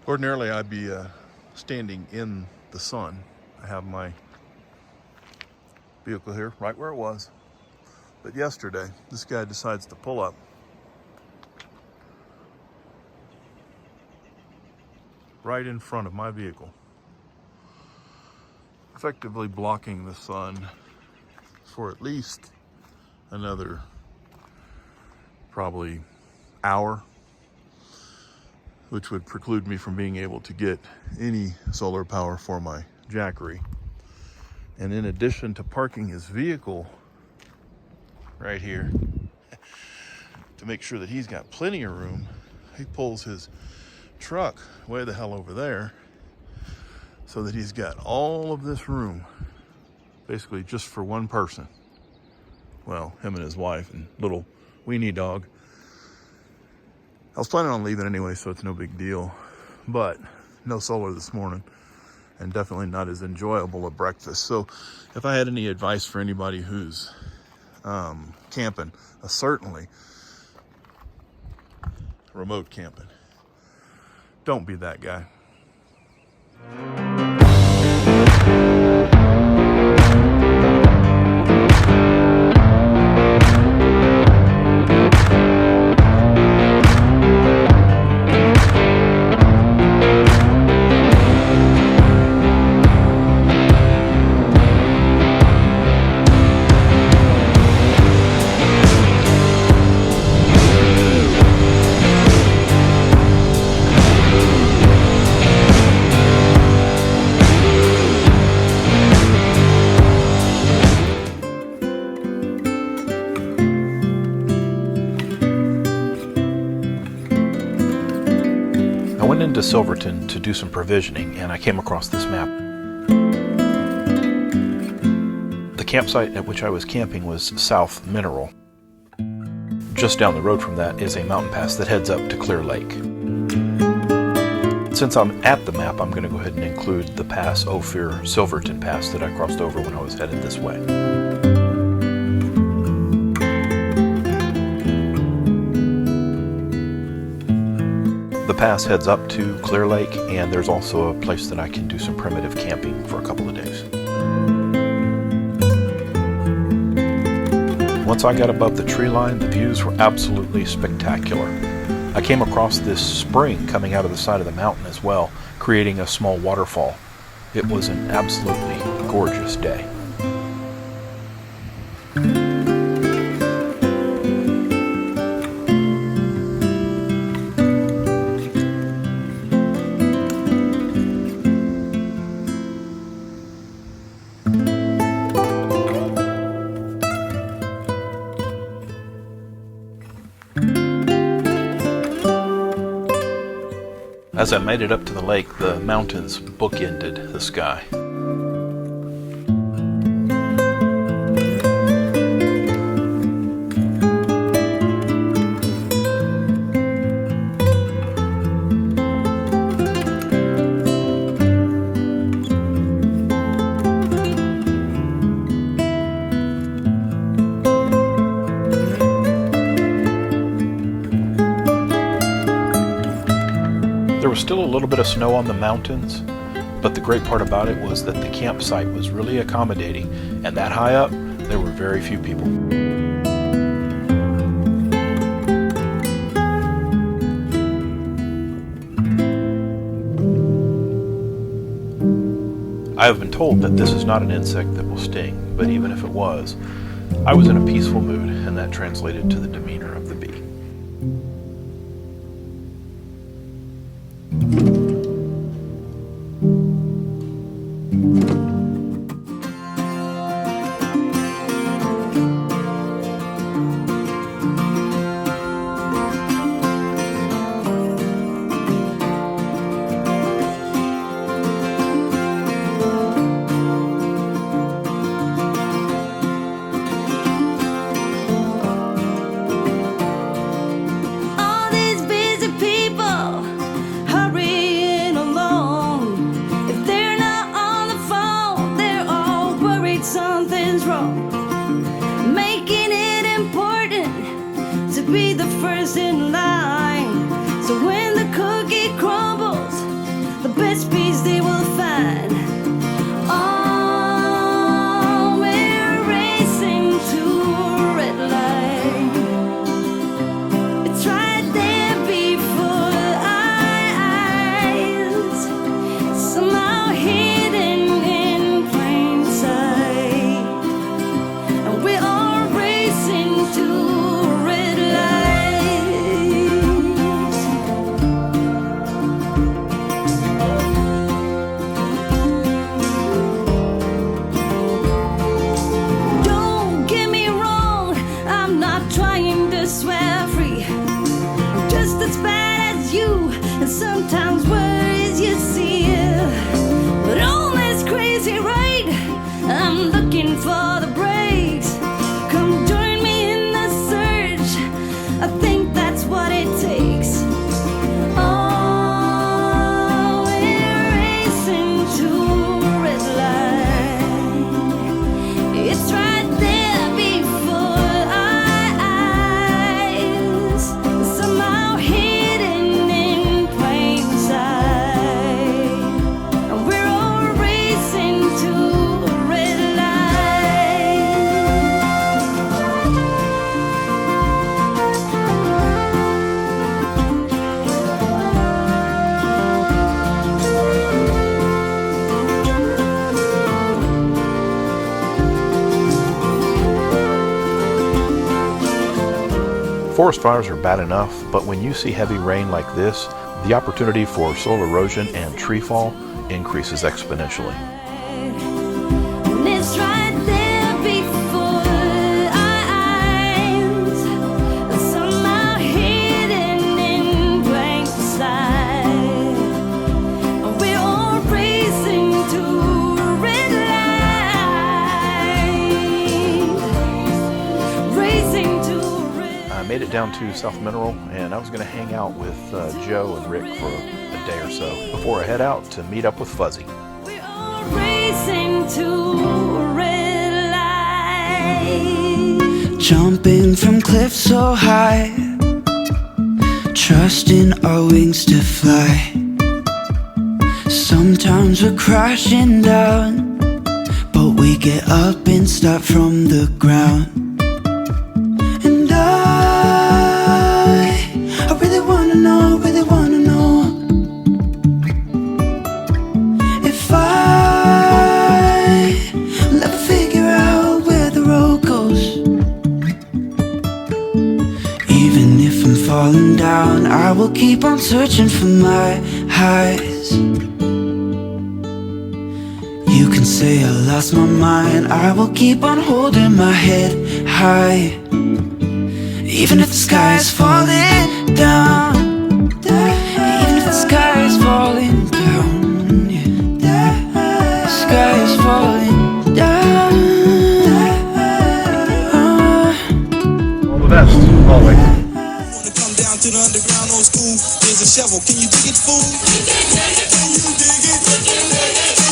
Ordinarily, I'd be standing in the sun. I have my vehicle here right where it was. But yesterday, this guy decides to pull up right in front of my vehicle, effectively blocking the sun for at least another probably hour, which would preclude me from being able to get any solar power for my Jackery. And in addition to parking his vehicle right here to make sure that he's got plenty of room, he pulls his truck way the hell over there so that he's got all of this room basically just for one person. Well, him and his wife and little weenie dog. I was planning on leaving anyway, so it's no big deal. But no solar this morning, and definitely not as enjoyable a breakfast. So if I had any advice for anybody who's camping, certainly remote camping, don't be that guy. I went into Silverton to do some provisioning, and I came across this map. The campsite at which I was camping was South Mineral. Just down the road from that is a mountain pass that heads up to Clear Lake. Since I'm at the map, I'm going to go ahead and include the pass Ophir Silverton Pass that I crossed over when I was headed this way. The pass heads up to Clear Lake, and there's also a place that I can do some primitive camping for a couple of days. Once I got above the tree line, the views were absolutely spectacular. I came across this spring coming out of the side of the mountain as well, creating a small waterfall. It was an absolutely gorgeous day. As I made it up to the lake, the mountains bookended the sky. There was still a little bit of snow on the mountains, but the great part about it was that the campsite was really accommodating, and that high up, there were very few people. I have been told that this is not an insect that will sting, but even if it was, I was in a peaceful mood, and that translated to the demeanor of the bee. sometimes worries you see, but all this crazy right, I'm looking for the breaks. Come join me in the search, I think that's what it takes. Oh, we're racing to a red light. It's right there before our eyes, somehow hidden in plain sight. And we're all racing to a red Forest fires are bad enough, but when you see heavy rain like this, the opportunity for soil erosion and tree fall increases exponentially. And it's right there before our eyes, somehow hidden in plain sight. We're all racing to a red light, racing to a red. I made it down to South Mineral, and I was going to hang out with Joe and Rick for a day or so before I head out to meet up with Fuzzy. We're all racing to a red light. Jumping from cliffs so high, trusting our wings to fly. Sometimes we're crashing down, but we get up and start from the ground. And I really wanna know, if I'll ever figure out where the road goes. Even if I'm falling down, I will keep on searching for my highs. You can say I lost my mind, I will keep on holding my head high. Even if the sky is falling down, even if the sky is falling down, yeah. The sky is falling down. All the best, always. Wanna come down to the underground old school? Here's a shovel, can you dig it, fool? Can you dig it?